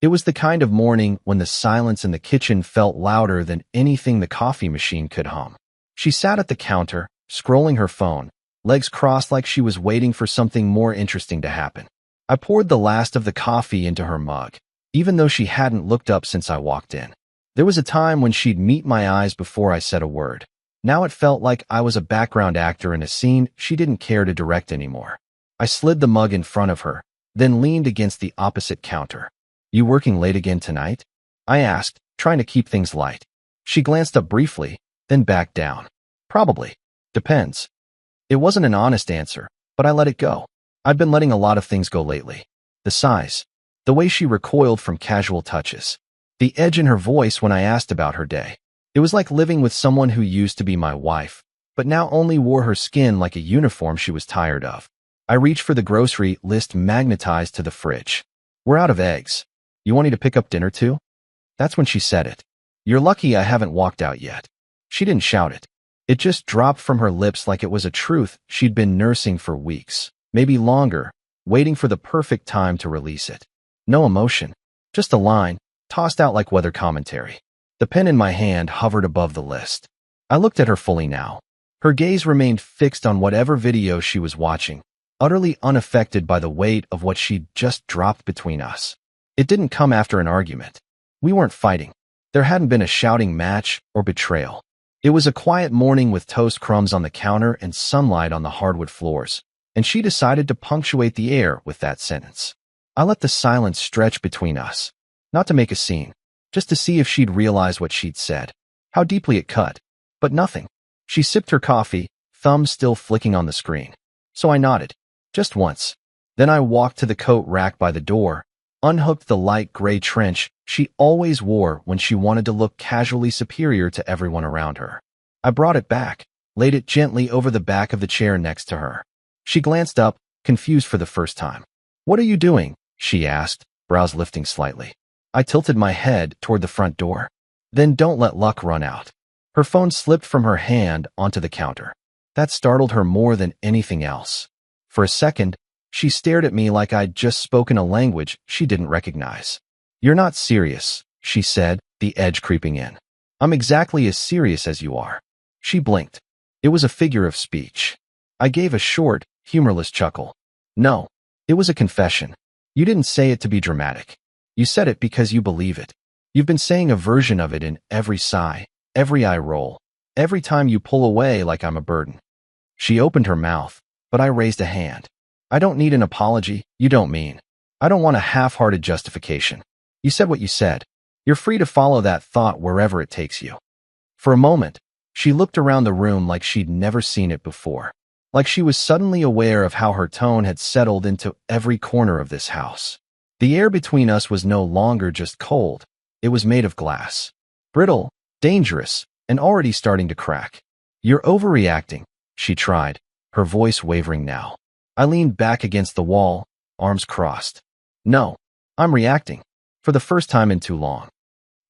It was the kind of morning when the silence in the kitchen felt louder than anything the coffee machine could hum. She sat at the counter, scrolling her phone, legs crossed like she was waiting for something more interesting to happen. I poured the last of the coffee into her mug, even though she hadn't looked up since I walked in. There was a time when she'd meet my eyes before I said a word. Now it felt like I was a background actor in a scene she didn't care to direct anymore. I slid the mug in front of her, then leaned against the opposite counter. "You working late again tonight?" I asked, trying to keep things light. She glanced up briefly, then backed down. "Probably. Depends." It wasn't an honest answer, but I let it go. I'd been letting a lot of things go lately. The size, the way she recoiled from casual touches, the edge in her voice when I asked about her day. It was like living with someone who used to be my wife, but now only wore her skin like a uniform she was tired of. I reached for the grocery list magnetized to the fridge. "We're out of eggs. You want me to pick up dinner too?" That's when she said it. "You're lucky I haven't walked out yet." She didn't shout it. It just dropped from her lips like it was a truth she'd been nursing for weeks, maybe longer, waiting for the perfect time to release it. No emotion, just a line, tossed out like weather commentary. The pen in my hand hovered above the list. I looked at her fully now. Her gaze remained fixed on whatever video she was watching, utterly unaffected by the weight of what she'd just dropped between us. It didn't come after an argument. We weren't fighting. There hadn't been a shouting match or betrayal. It was a quiet morning with toast crumbs on the counter and sunlight on the hardwood floors, and she decided to punctuate the air with that sentence. I let the silence stretch between us, not to make a scene, just to see if she'd realize what she'd said, how deeply it cut. But nothing. She sipped her coffee, thumbs still flicking on the screen. So I nodded, just once. Then I walked to the coat rack by the door, unhooked the light gray trench she always wore when she wanted to look casually superior to everyone around her. I brought it back, laid it gently over the back of the chair next to her. She glanced up, confused for the first time. "What are you doing?" she asked, brows lifting slightly. I tilted my head toward the front door. "Then don't let luck run out." Her phone slipped from her hand onto the counter. That startled her more than anything else. For a second, she stared at me like I'd just spoken a language she didn't recognize. "You're not serious," she said, the edge creeping in. "I'm exactly as serious as you are." She blinked. It was a figure of speech. I gave a short, humorless chuckle. "No, it was a confession. You didn't say it to be dramatic. You said it because you believe it. You've been saying a version of it in every sigh, every eye roll, every time you pull away like I'm a burden." She opened her mouth, but I raised a hand. "I don't need an apology. You don't mean. I don't want a half-hearted justification. You said what you said. You're free to follow that thought wherever it takes you." For a moment, she looked around the room like she'd never seen it before, like she was suddenly aware of how her tone had settled into every corner of this house. The air between us was no longer just cold. It was made of glass. Brittle, dangerous, and already starting to crack. "You're overreacting," she tried, her voice wavering now. I leaned back against the wall, arms crossed. "No, I'm reacting. For the first time in too long."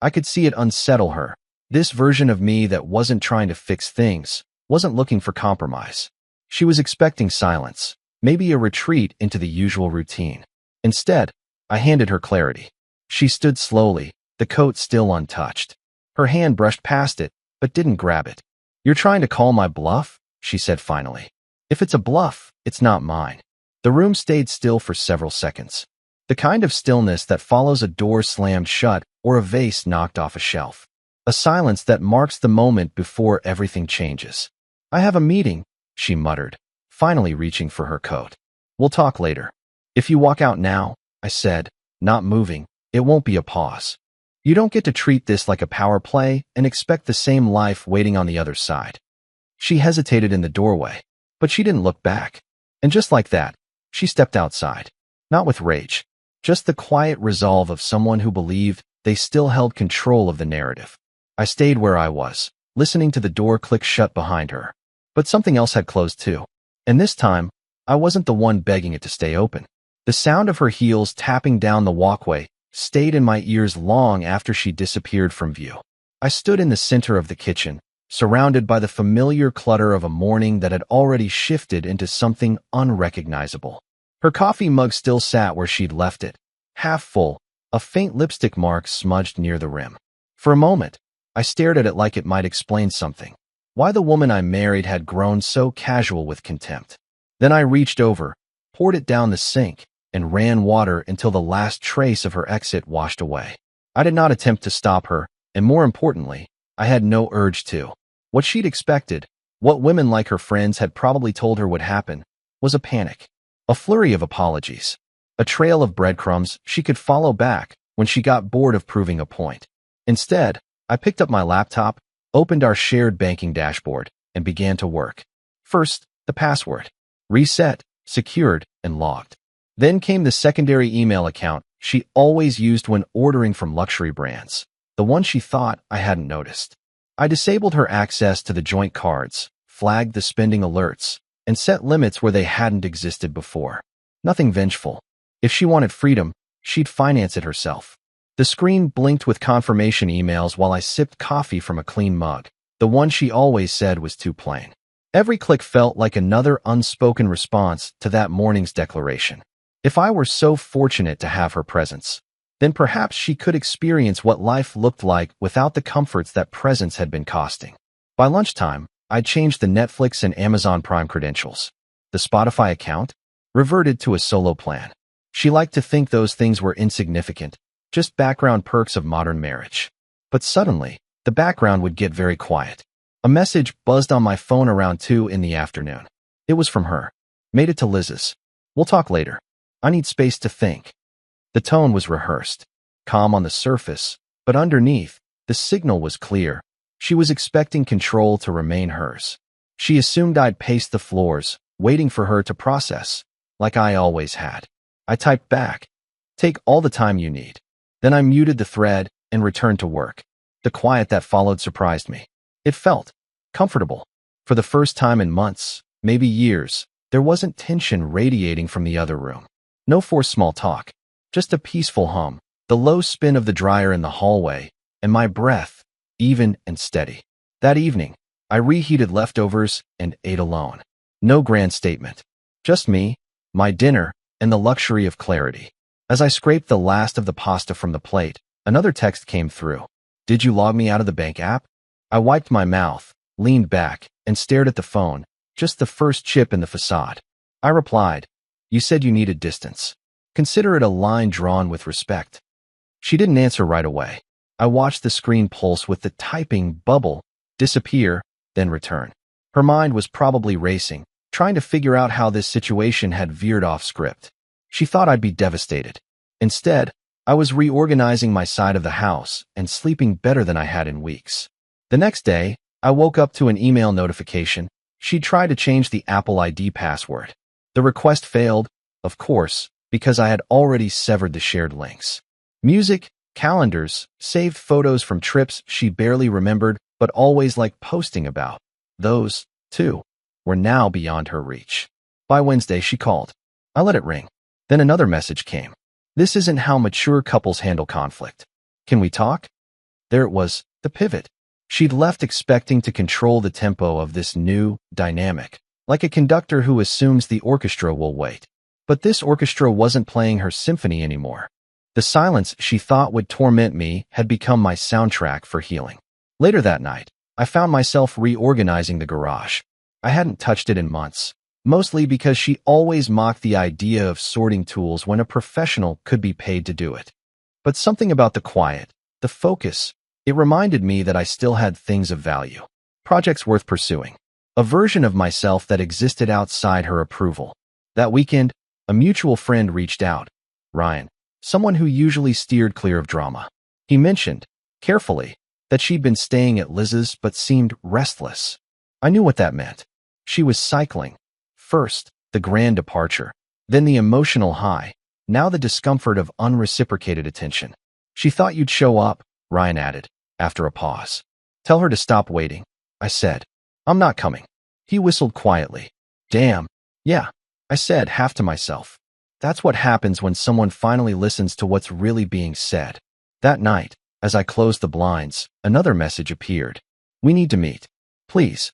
I could see it unsettle her. This version of me that wasn't trying to fix things, wasn't looking for compromise. She was expecting silence, maybe a retreat into the usual routine. Instead, I handed her clarity. She stood slowly, the coat still untouched. Her hand brushed past it, but didn't grab it. "You're trying to call my bluff?" she said finally. "If it's a bluff, it's not mine." The room stayed still for several seconds. The kind of stillness that follows a door slammed shut or a vase knocked off a shelf. A silence that marks the moment before everything changes. "I have a meeting," she muttered, finally reaching for her coat. "We'll talk later." "If you walk out now," I said, not moving, "it won't be a pause. You don't get to treat this like a power play and expect the same life waiting on the other side." She hesitated in the doorway, but she didn't look back. And just like that, she stepped outside. Not with rage, just the quiet resolve of someone who believed they still held control of the narrative. I stayed where I was, listening to the door click shut behind her. But something else had closed too. And this time, I wasn't the one begging it to stay open. The sound of her heels tapping down the walkway stayed in my ears long after she disappeared from view. I stood in the center of the kitchen, surrounded by the familiar clutter of a morning that had already shifted into something unrecognizable. Her coffee mug still sat where she'd left it, half full, a faint lipstick mark smudged near the rim. For a moment, I stared at it like it might explain something. Why the woman I married had grown so casual with contempt. Then I reached over, poured it down the sink, and ran water until the last trace of her exit washed away. I did not attempt to stop her, and more importantly, I had no urge to. What she'd expected, what women like her friends had probably told her would happen, was a panic. A flurry of apologies. A trail of breadcrumbs she could follow back when she got bored of proving a point. Instead, I picked up my laptop, opened our shared banking dashboard, and began to work. First, the password. Reset, secured, and logged. Then came the secondary email account she always used when ordering from luxury brands, the one she thought I hadn't noticed. I disabled her access to the joint cards, flagged the spending alerts, and set limits where they hadn't existed before. Nothing vengeful. If she wanted freedom, she'd finance it herself. The screen blinked with confirmation emails while I sipped coffee from a clean mug. The one she always said was too plain. Every click felt like another unspoken response to that morning's declaration. If I were so fortunate to have her presence, then perhaps she could experience what life looked like without the comforts that presence had been costing. By lunchtime, I'd changed the Netflix and Amazon Prime credentials. The Spotify account reverted to a solo plan. She liked to think those things were insignificant, just background perks of modern marriage. But suddenly, the background would get very quiet. A message buzzed on my phone around 2 in the afternoon. It was from her. Made it to Liz's. We'll talk later. I need space to think. The tone was rehearsed, calm on the surface, but underneath, the signal was clear. She was expecting control to remain hers. She assumed I'd pace the floors, waiting for her to process, like I always had. I typed back, "Take all the time you need." Then I muted the thread and returned to work. The quiet that followed surprised me. It felt comfortable. For the first time in months, maybe years, there wasn't tension radiating from the other room. No forced small talk, just a peaceful hum, the low spin of the dryer in the hallway, and my breath, even and steady. That evening, I reheated leftovers and ate alone. No grand statement. Just me, my dinner, and the luxury of clarity. As I scraped the last of the pasta from the plate, another text came through. "Did you log me out of the bank app?" I wiped my mouth, leaned back, and stared at the phone, just the first chip in the facade. I replied, "You said you needed distance. Consider it a line drawn with respect." She didn't answer right away. I watched the screen pulse with the typing bubble, disappear, then return. Her mind was probably racing, trying to figure out how this situation had veered off script. She thought I'd be devastated. Instead, I was reorganizing my side of the house and sleeping better than I had in weeks. The next day, I woke up to an email notification. She'd tried to change the Apple ID password. The request failed, of course, because I had already severed the shared links. Music, calendars, saved photos from trips she barely remembered but always liked posting about. Those, too, were now beyond her reach. By Wednesday, she called. I let it ring. Then another message came. "This isn't how mature couples handle conflict. Can we talk?" There it was, the pivot. She'd left expecting to control the tempo of this new dynamic, like a conductor who assumes the orchestra will wait. But this orchestra wasn't playing her symphony anymore. The silence she thought would torment me had become my soundtrack for healing. Later that night, I found myself reorganizing the garage. I hadn't touched it in months, mostly because she always mocked the idea of sorting tools when a professional could be paid to do it. But something about the quiet, the focus, it reminded me that I still had things of value, projects worth pursuing, a version of myself that existed outside her approval. That weekend, a mutual friend reached out, Ryan, someone who usually steered clear of drama. He mentioned, carefully, that she'd been staying at Liz's but seemed restless. I knew what that meant. She was cycling. First, the grand departure, then the emotional high, now the discomfort of unreciprocated attention. "She thought you'd show up," Ryan added, after a pause. "Tell her to stop waiting," I said. "I'm not coming." He whistled quietly. "Damn. Yeah," I said, half to myself. That's what happens when someone finally listens to what's really being said. That night, as I closed the blinds, another message appeared. "We need to meet. Please."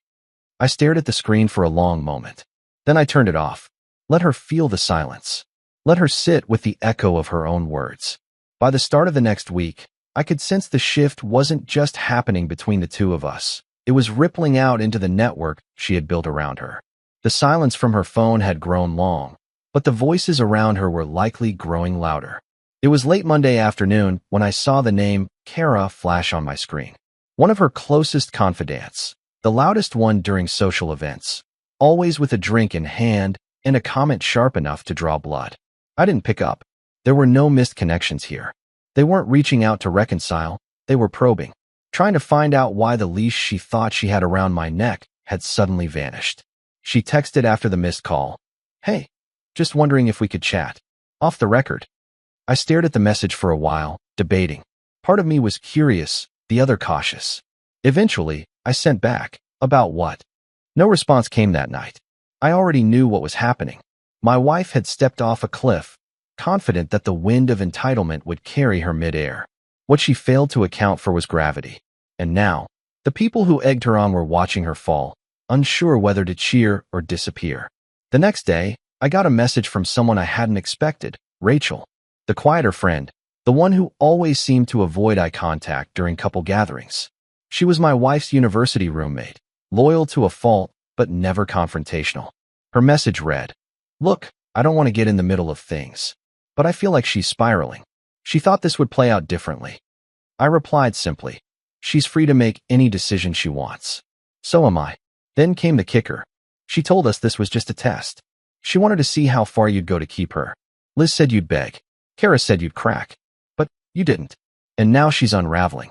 I stared at the screen for a long moment. Then I turned it off. Let her feel the silence. Let her sit with the echo of her own words. By the start of the next week, I could sense the shift wasn't just happening between the two of us. It was rippling out into the network she had built around her. The silence from her phone had grown long, but the voices around her were likely growing louder. It was late Monday afternoon when I saw the name Kara flash on my screen. One of her closest confidants, the loudest one during social events, always with a drink in hand and a comment sharp enough to draw blood. I didn't pick up. There were no missed connections here. They weren't reaching out to reconcile, they were probing, trying to find out why the leash she thought she had around my neck had suddenly vanished. She texted after the missed call, "Hey, just wondering if we could chat. Off the record." I stared at the message for a while, debating. Part of me was curious, the other cautious. Eventually, I sent back, "About what?" No response came that night. I already knew what was happening. My wife had stepped off a cliff, confident that the wind of entitlement would carry her midair. What she failed to account for was gravity. And now, the people who egged her on were watching her fall, unsure whether to cheer or disappear. The next day, I got a message from someone I hadn't expected, Rachel, the quieter friend, the one who always seemed to avoid eye contact during couple gatherings. She was my wife's university roommate, loyal to a fault, but never confrontational. Her message read, "Look, I don't want to get in the middle of things, but I feel like she's spiraling." She thought this would play out differently. I replied simply, "She's free to make any decision she wants. So am I." Then came the kicker. She told us this was just a test. She wanted to see how far you'd go to keep her. Liz said you'd beg. Kara said you'd crack. But you didn't. And now she's unraveling.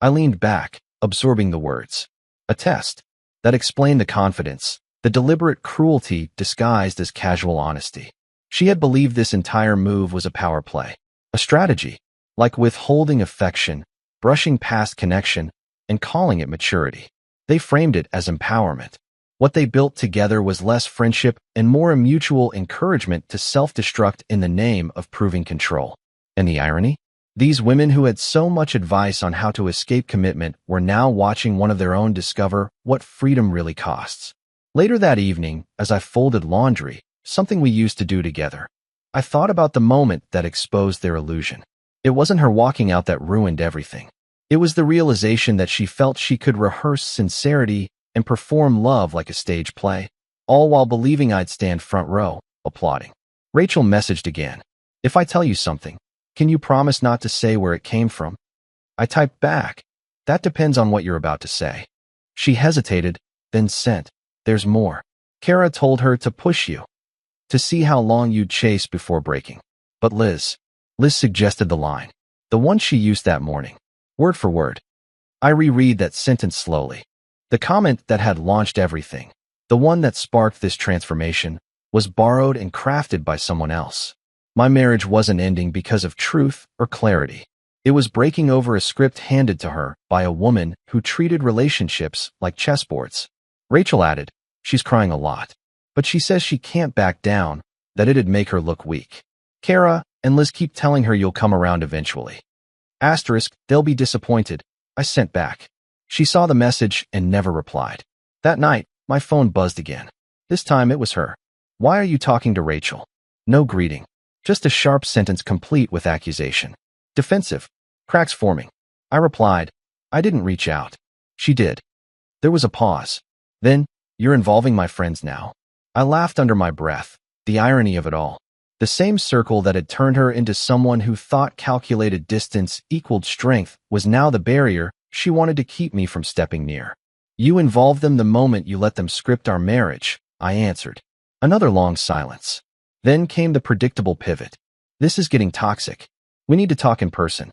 I leaned back, absorbing the words. A test. That explained the confidence, the deliberate cruelty disguised as casual honesty. She had believed this entire move was a power play, a strategy, like withholding affection, brushing past connection, and calling it maturity. They framed it as empowerment. What they built together was less friendship and more a mutual encouragement to self-destruct in the name of proving control. And the irony? These women who had so much advice on how to escape commitment were now watching one of their own discover what freedom really costs. Later that evening, as I folded laundry, something we used to do together, I thought about the moment that exposed their illusion. It wasn't her walking out that ruined everything. It was the realization that she felt she could rehearse sincerity and perform love like a stage play, all while believing I'd stand front row, applauding. Rachel messaged again. "If I tell you something, can you promise not to say where it came from?" I typed back, "That depends on what you're about to say." She hesitated, then sent, "There's more. Kara told her to push you, to see how long you'd chase before breaking." But Liz suggested the line, the one she used that morning, word for word. I reread that sentence slowly. The comment that had launched everything, the one that sparked this transformation, was borrowed and crafted by someone else. My marriage wasn't ending because of truth or clarity. It was breaking over a script handed to her by a woman who treated relationships like chessboards. Rachel added, "She's crying a lot, but she says she can't back down, that it'd make her look weak. Kara and Liz keep telling her you'll come around eventually. Asterisk, they'll be disappointed." I sent back. She saw the message and never replied. That night, my phone buzzed again. This time it was her. "Why are you talking to Rachel?" No greeting. Just a sharp sentence complete with accusation. "Defensive. Cracks forming." I replied, "I didn't reach out." She did. There was a pause. Then, "You're involving my friends now." I laughed under my breath. The irony of it all. The same circle that had turned her into someone who thought calculated distance equaled strength was now the barrier she wanted to keep me from stepping near. "You involved them the moment you let them script our marriage," I answered. Another long silence. Then came the predictable pivot. "This is getting toxic. We need to talk in person."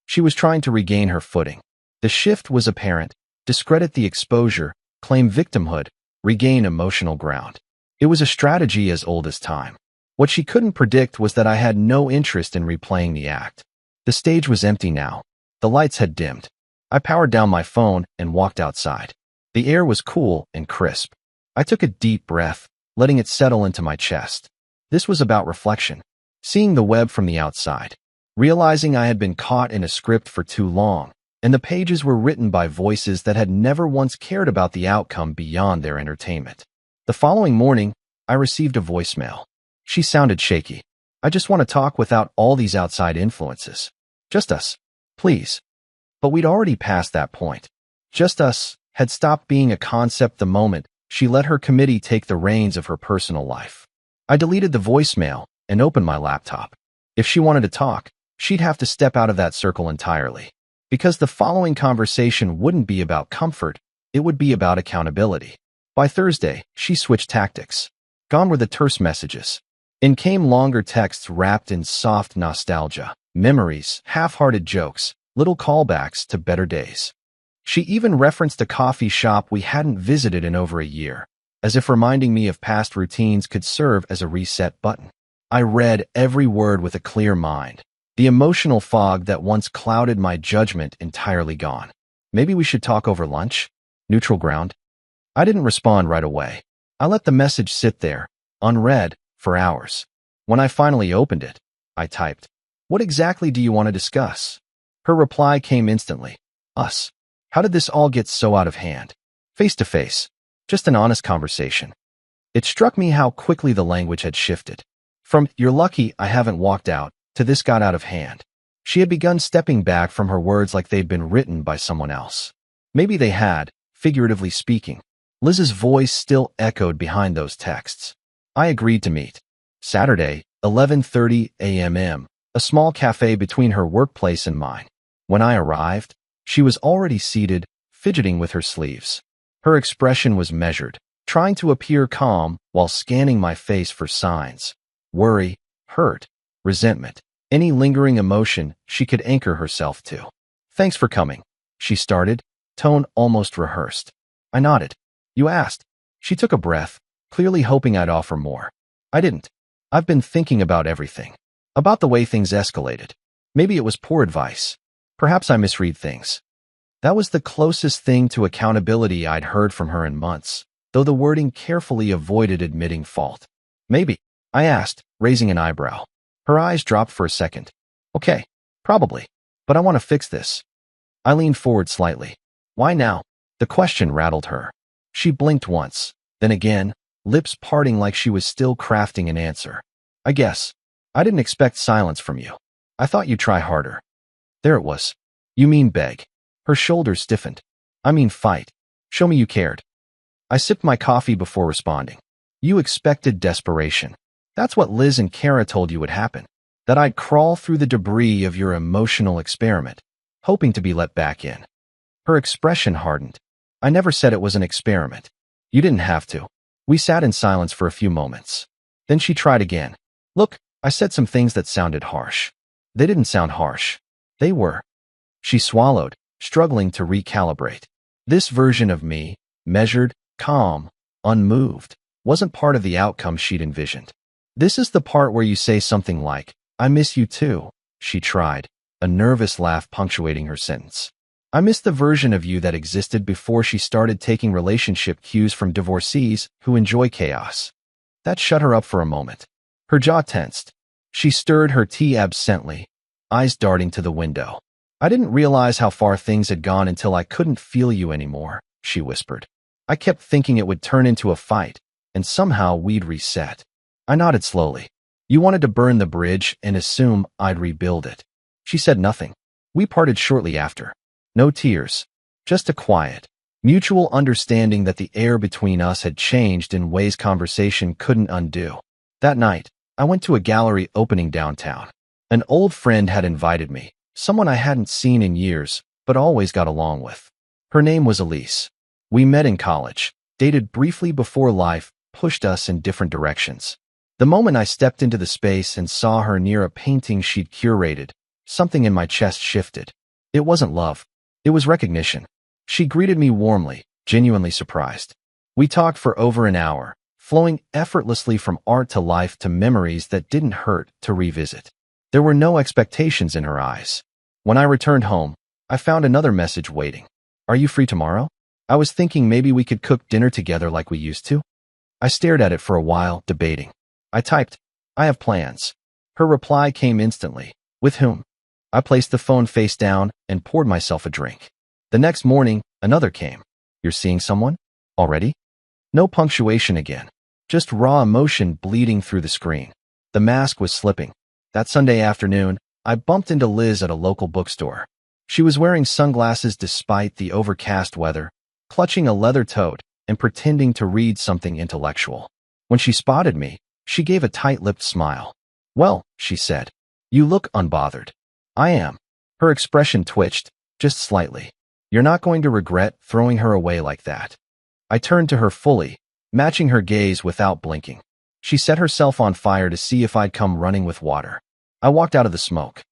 She was trying to regain her footing. The shift was apparent. Discredit the exposure, claim victimhood, regain emotional ground. It was a strategy as old as time. What she couldn't predict was that I had no interest in replaying the act. The stage was empty now. The lights had dimmed. I powered down my phone and walked outside. The air was cool and crisp. I took a deep breath, letting it settle into my chest. This was about reflection, seeing the web from the outside, realizing I had been caught in a script for too long, and the pages were written by voices that had never once cared about the outcome beyond their entertainment. The following morning, I received a voicemail. She sounded shaky. "I just want to talk without all these outside influences." Just us. Please. But we'd already passed that point. Just us had stopped being a concept the moment she let her committee take the reins of her personal life. I deleted the voicemail and opened my laptop. If she wanted to talk, she'd have to step out of that circle entirely. Because the following conversation wouldn't be about comfort, it would be about accountability. By Thursday, she switched tactics. Gone were the terse messages. In came longer texts wrapped in soft nostalgia, memories, half-hearted jokes, little callbacks to better days. She even referenced a coffee shop we hadn't visited in over a year, as if reminding me of past routines could serve as a reset button. I read every word with a clear mind, the emotional fog that once clouded my judgment entirely gone. Maybe we should talk over lunch? Neutral ground? I didn't respond right away. I let the message sit there, unread, for hours. When I finally opened it, I typed, "What exactly do you want to discuss?" Her reply came instantly. "Us. How did this all get so out of hand? Face to face. Just an honest conversation." It struck me how quickly the language had shifted. From "you're lucky I haven't walked out" to "this got out of hand." She had begun stepping back from her words like they'd been written by someone else. Maybe they had, figuratively speaking. Liz's voice still echoed behind those texts. I agreed to meet. Saturday, 11:30 a.m., a small cafe between her workplace and mine. When I arrived, she was already seated, fidgeting with her sleeves. Her expression was measured, trying to appear calm while scanning my face for signs. Worry, hurt, resentment, any lingering emotion she could anchor herself to. "Thanks for coming," she started, tone almost rehearsed. I nodded. "You asked." She took a breath, clearly hoping I'd offer more. I didn't. I've been thinking about everything. About the way things escalated. Maybe it was poor advice. Perhaps I misread things. That was the closest thing to accountability I'd heard from her in months, though the wording carefully avoided admitting fault. "Maybe," I asked, raising an eyebrow. Her eyes dropped for a second. "Okay, probably. But I want to fix this." I leaned forward slightly. "Why now?" The question rattled her. She blinked once, then again, lips parting like she was still crafting an answer. "I guess. I didn't expect silence from you. I thought you'd try harder." There it was. "You mean beg." Her shoulders stiffened. "I mean fight. Show me you cared." I sipped my coffee before responding. "You expected desperation. That's what Liz and Kara told you would happen. That I'd crawl through the debris of your emotional experiment, hoping to be let back in." Her expression hardened. "I never said it was an experiment. You didn't have to." We sat in silence for a few moments. Then she tried again. "Look, I said some things that sounded harsh." "They didn't sound harsh. They were." She swallowed, struggling to recalibrate. This version of me, measured, calm, unmoved, wasn't part of the outcome she'd envisioned. "This is the part where you say something like, 'I miss you too,'" she tried, a nervous laugh punctuating her sentence. "I miss the version of you that existed before she started taking relationship cues from divorcees who enjoy chaos." That shut her up for a moment. Her jaw tensed. She stirred her tea absently, eyes darting to the window. "I didn't realize how far things had gone until I couldn't feel you anymore," she whispered. "I kept thinking it would turn into a fight, and somehow we'd reset." I nodded slowly. "You wanted to burn the bridge and assume I'd rebuild it." She said nothing. We parted shortly after. No tears, just a quiet, mutual understanding that the air between us had changed in ways conversation couldn't undo. That night, I went to a gallery opening downtown. An old friend had invited me, someone I hadn't seen in years, but always got along with. Her name was Elise. We met in college, dated briefly before life pushed us in different directions. The moment I stepped into the space and saw her near a painting she'd curated, something in my chest shifted. It wasn't love. It was recognition. She greeted me warmly, genuinely surprised. We talked for over an hour, flowing effortlessly from art to life to memories that didn't hurt to revisit. There were no expectations in her eyes. When I returned home, I found another message waiting. "Are you free tomorrow? I was thinking maybe we could cook dinner together like we used to." I stared at it for a while, debating. I typed, "I have plans." Her reply came instantly. "With whom?" I placed the phone face down and poured myself a drink. The next morning, another came. "You're seeing someone? Already?" No punctuation again. Just raw emotion bleeding through the screen. The mask was slipping. That Sunday afternoon, I bumped into Liz at a local bookstore. She was wearing sunglasses despite the overcast weather, clutching a leather tote and pretending to read something intellectual. When she spotted me, she gave a tight-lipped smile. "Well," she said, "you look unbothered." "I am." Her expression twitched, just slightly. "You're not going to regret throwing her away like that." I turned to her fully, matching her gaze without blinking. She set herself on fire to see if I'd come running with water. I walked out of the smoke.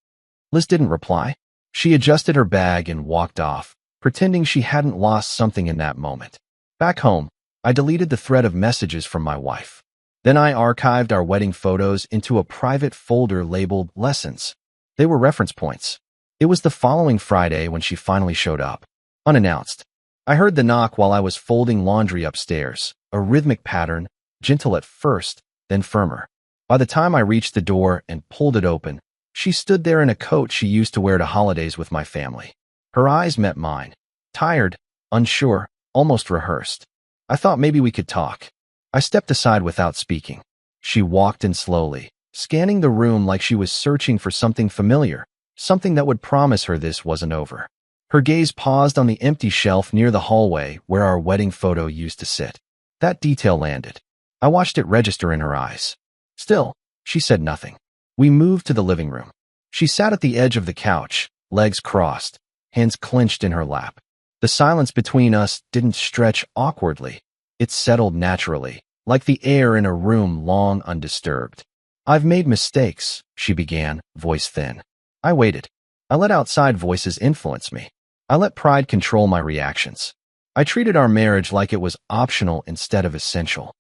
Liz didn't reply. She adjusted her bag and walked off, pretending she hadn't lost something in that moment. Back home, I deleted the thread of messages from my wife. Then I archived our wedding photos into a private folder labeled Lessons. They were reference points. It was the following Friday when she finally showed up, unannounced. I heard the knock while I was folding laundry upstairs, a rhythmic pattern, gentle at first, then firmer. By the time I reached the door and pulled it open, she stood there in a coat she used to wear to holidays with my family. Her eyes met mine, tired, unsure, almost rehearsed. I thought maybe we could talk. I stepped aside without speaking. She walked in slowly, scanning the room like she was searching for something familiar, something that would promise her this wasn't over. Her gaze paused on the empty shelf near the hallway where our wedding photo used to sit. That detail landed. I watched it register in her eyes. Still, she said nothing. We moved to the living room. She sat at the edge of the couch, legs crossed, hands clenched in her lap. The silence between us didn't stretch awkwardly. It settled naturally, like the air in a room long undisturbed. "I've made mistakes," she began, voice thin. I waited. I let outside voices influence me. I let pride control my reactions. I treated our marriage like it was optional instead of essential.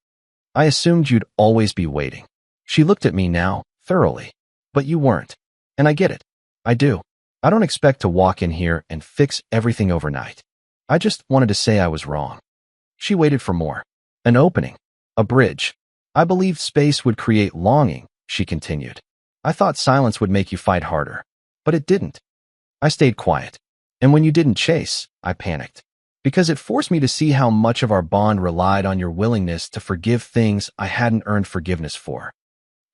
"I assumed you'd always be waiting." She looked at me now, thoroughly. "But you weren't. And I get it. I do. I don't expect to walk in here and fix everything overnight. I just wanted to say I was wrong." She waited for more. An opening. A bridge. "I believed space would create longing," she continued. "I thought silence would make you fight harder. But it didn't." I stayed quiet. "And when you didn't chase," I panicked. "Because it forced me to see how much of our bond relied on your willingness to forgive things I hadn't earned forgiveness for.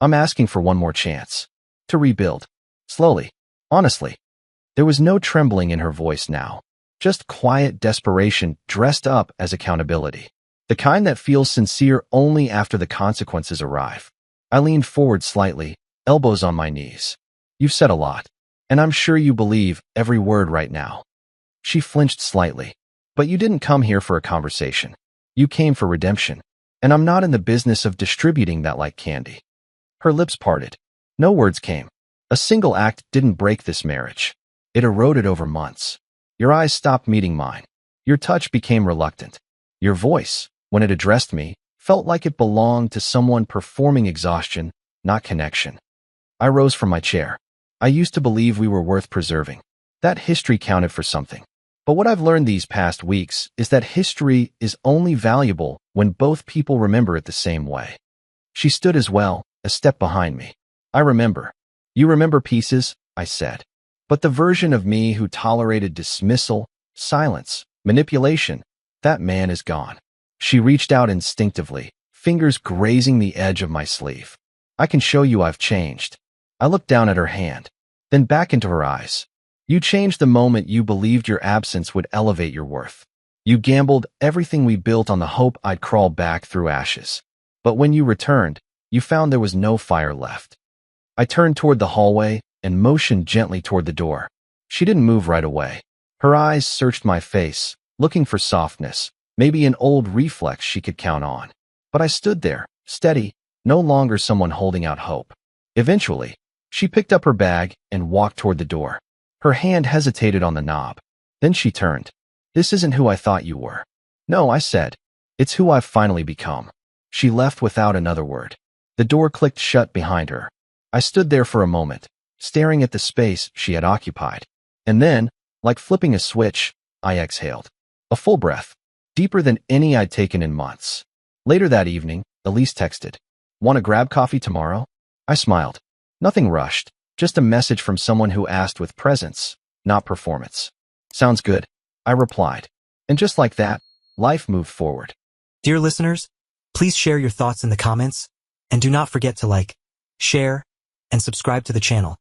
I'm asking for one more chance. To rebuild. Slowly. Honestly." There was no trembling in her voice now. Just quiet desperation dressed up as accountability. The kind that feels sincere only after the consequences arrive. I leaned forward slightly, elbows on my knees. "You've said a lot. And I'm sure you believe every word right now." She flinched slightly. "But you didn't come here for a conversation. You came for redemption. And I'm not in the business of distributing that like candy." Her lips parted. No words came. A single act didn't break this marriage. It eroded over months. Your eyes stopped meeting mine. Your touch became reluctant. Your voice, when it addressed me, felt like it belonged to someone performing exhaustion, not connection. I rose from my chair. I used to believe we were worth preserving. That history counted for something. But what I've learned these past weeks is that history is only valuable when both people remember it the same way. She stood as well, a step behind me. "I remember." "You remember pieces," I said. "But the version of me who tolerated dismissal, silence, manipulation, that man is gone." She reached out instinctively, fingers grazing the edge of my sleeve. "I can show you I've changed." I looked down at her hand, then back into her eyes. "You changed the moment you believed your absence would elevate your worth. You gambled everything we built on the hope I'd crawl back through ashes. But when you returned, you found there was no fire left." I turned toward the hallway and motioned gently toward the door. She didn't move right away. Her eyes searched my face, looking for softness, maybe an old reflex she could count on. But I stood there, steady, no longer someone holding out hope. Eventually, she picked up her bag and walked toward the door. Her hand hesitated on the knob. Then she turned. "This isn't who I thought you were." "No," I said. "It's who I've finally become." She left without another word. The door clicked shut behind her. I stood there for a moment, staring at the space she had occupied. And then, like flipping a switch, I exhaled. A full breath, deeper than any I'd taken in months. Later that evening, Elise texted, "Want to grab coffee tomorrow?" I smiled. Nothing rushed, just a message from someone who asked with presence, not performance. "Sounds good," I replied. And just like that, life moved forward. Dear listeners, please share your thoughts in the comments, and do not forget to like, share, and subscribe to the channel.